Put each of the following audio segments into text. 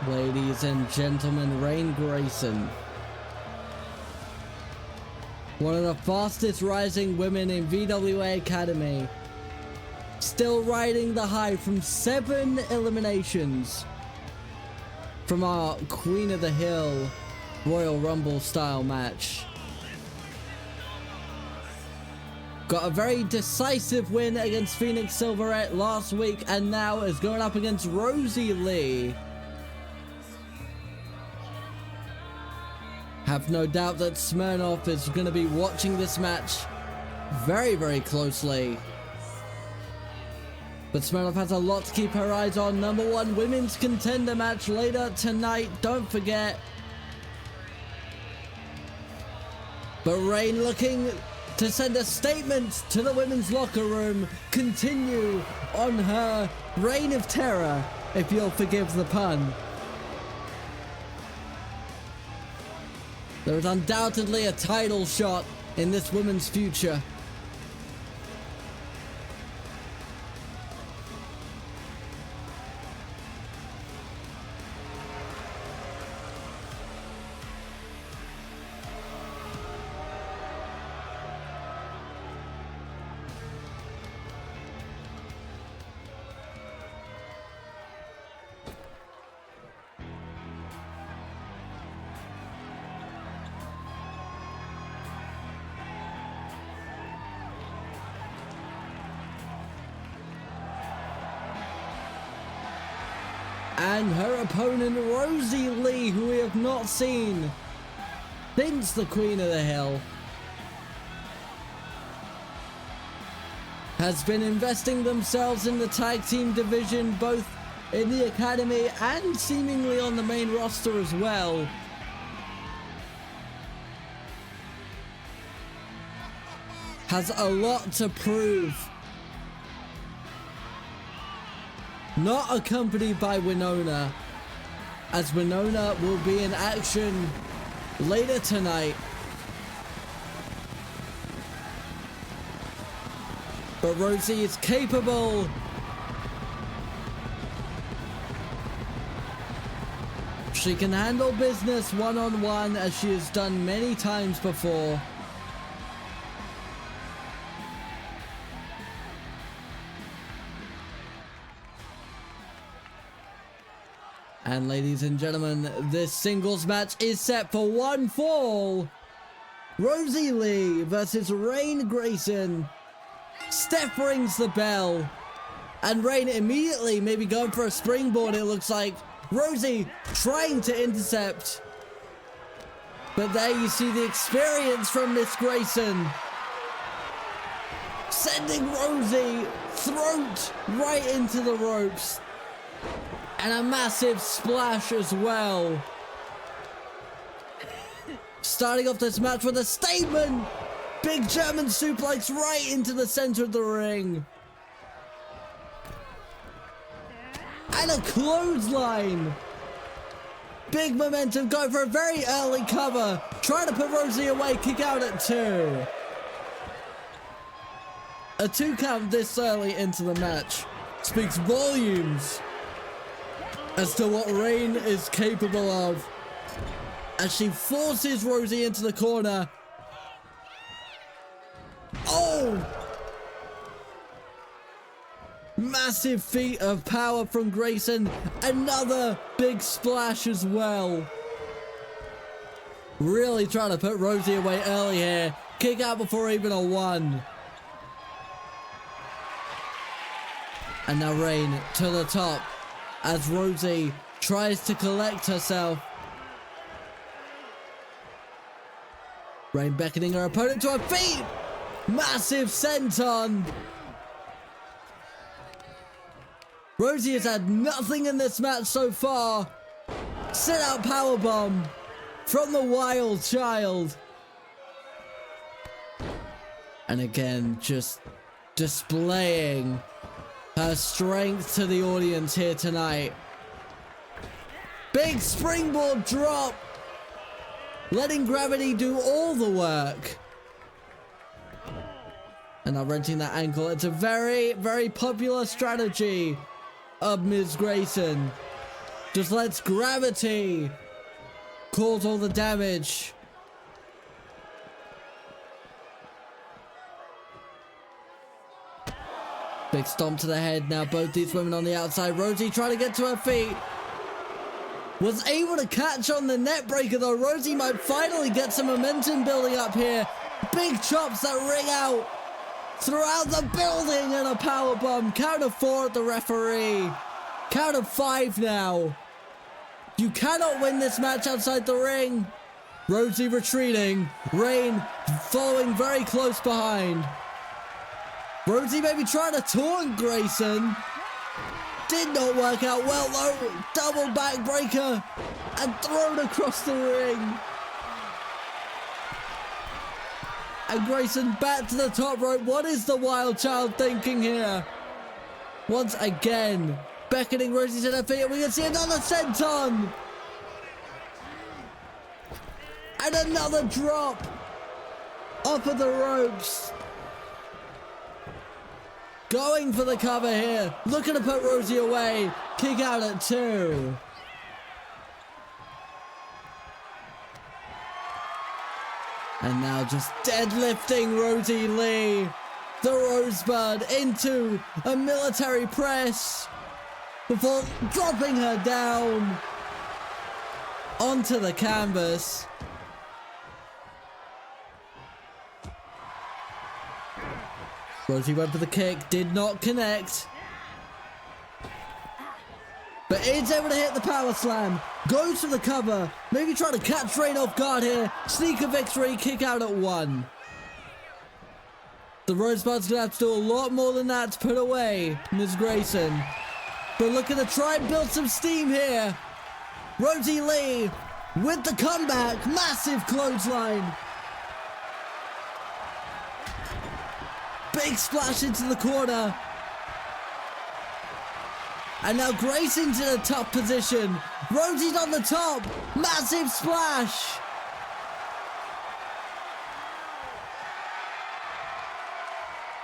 Ladies and gentlemen, RAYNE GRESYON, one of the fastest rising women in VWA Academy, still riding the high from 7 eliminations from our Queen of the Hill Royal Rumble style match. Got a very decisive win against Phoenix Silverette last week, and now is going up against Rosie Lee. Have no doubt that Smirnoff is going to be watching this match very, very closely. But Smirnoff has a lot to keep her eyes on. Number 1 women's contender match later tonight, don't forget. But RAYNE looking to send a statement to the women's locker room, continue on her reign of terror, if you'll forgive the pun. There is undoubtedly a title shot in this woman's future. And her opponent, Rosie Lee, who we have not seen since the Queen of the Hill, has been investing themselves in the tag team division, both in the academy and seemingly on the main roster as well. Has a lot to prove. Not accompanied by Winona, as Winona will be in action later tonight. But Rosie is capable. She can handle business one-on-one, as she has done many times before. And ladies and gentlemen, this singles match is set for one fall. Rosie Lee versus RAYNE GRESYON. Steph rings the bell. And RAYNE immediately maybe going for a springboard, it looks like. Rosie trying to intercept. But there you see the experience from Miss GRESYON. Sending Rosie throat right into the ropes. And a massive splash as well. Starting off this match with a statement. Big German suplex right into the center of the ring. And a clothesline. Big momentum, going for a very early cover. Trying to put Rosie away, kick out at 2. A 2 count this early into the match speaks volumes as to what RAYNE is capable of, as she forces Rosie into the corner. Oh! Massive feat of power from GRESYON. Another big splash as well. Really trying to put Rosie away early here. Kick out before even a 1. And now RAYNE to the top, as Rosie tries to collect herself. RAYNE beckoning her opponent to her feet. Massive senton. Rosie has had nothing in this match so far. Sit out powerbomb from the Wild Child. And again, just displaying her strength to the audience here tonight. Big springboard drop. Letting gravity do all the work. And now wrenching that ankle. It's a very, very popular strategy of Ms. GRESYON. Just lets gravity cause all the damage. Big stomp to the head now. Both these women on the outside. Rosie trying to get to her feet. Was able to catch on the net breaker though. Rosie might finally get some momentum building up here. Big chops that ring out throughout the building and a powerbomb. Count of 4 at the referee. Count of 5 now. You cannot win this match outside the ring. Rosie retreating. RAYNE following very close behind. Rosie maybe trying to taunt Grayson. Did not work out well though. Double backbreaker and thrown across the ring. And Grayson back to the top rope. What is the wild child thinking here? Once again, beckoning Rosie to her feet. We can see another senton. And another drop off of the ropes. Going for the cover here. Looking to put Rosie away. Kick out at 2. And now just deadlifting Rosie Lee. The Rosebud into a military press before dropping her down onto the canvas. Rosie went for the kick, did not connect. But is able to hit the power slam. Goes for the cover. Maybe trying to catch RAYNE off guard here. Sneak a victory, kick out at 1. The Rosebud's gonna have to do a lot more than that to put away Ms. Grayson. But looking to try and build some steam here. Rosie Lee with the comeback. Massive clothesline. Big splash into the corner. And now Grayson's in a tough position. Rosie's on the top. Massive splash.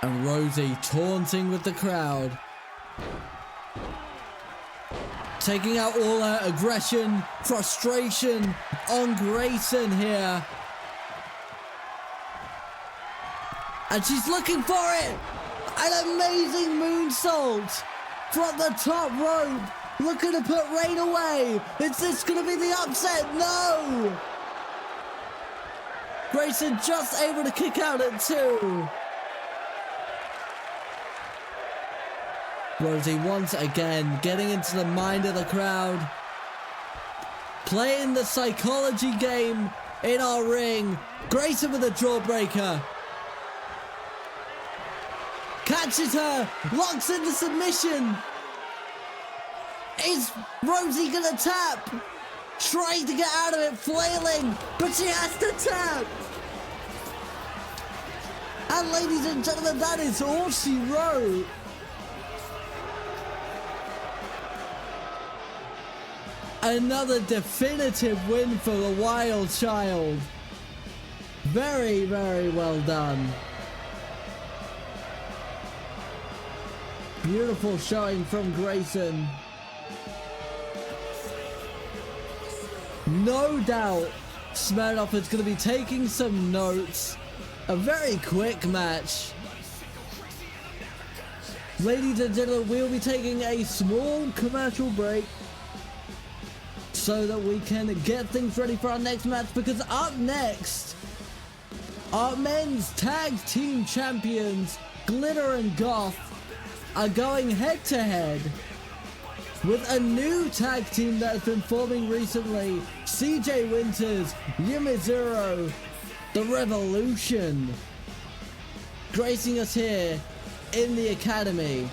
And Rosie taunting with the crowd. Taking out all her aggression, frustration on Grayson here. And she's looking for it. An amazing moonsault from the top rope. Looking to put RAYNE away. Is this going to be the upset? No. Grayson just able to kick out at 2. Rosie once again getting into the mind of the crowd. Playing the psychology game in our ring. Grayson with a jawbreaker. Catches her, locks in the submission. Is Rosie gonna tap? Trying to get out of it, flailing, but she has to tap. And ladies and gentlemen, that is all she wrote. Another definitive win for the Wild Child. Very, very well done. Beautiful showing from Grayson. No doubt Smirnoff is going to be taking some notes. A very quick match. Ladies and gentlemen, we'll be taking a small commercial break so that we can get things ready for our next match, because up next, our men's tag team champions, Glitter and Goth, are going head to head with a new tag team that has been forming recently. CJ Winters, Yumizuru, The Revolution, gracing us here in the Academy.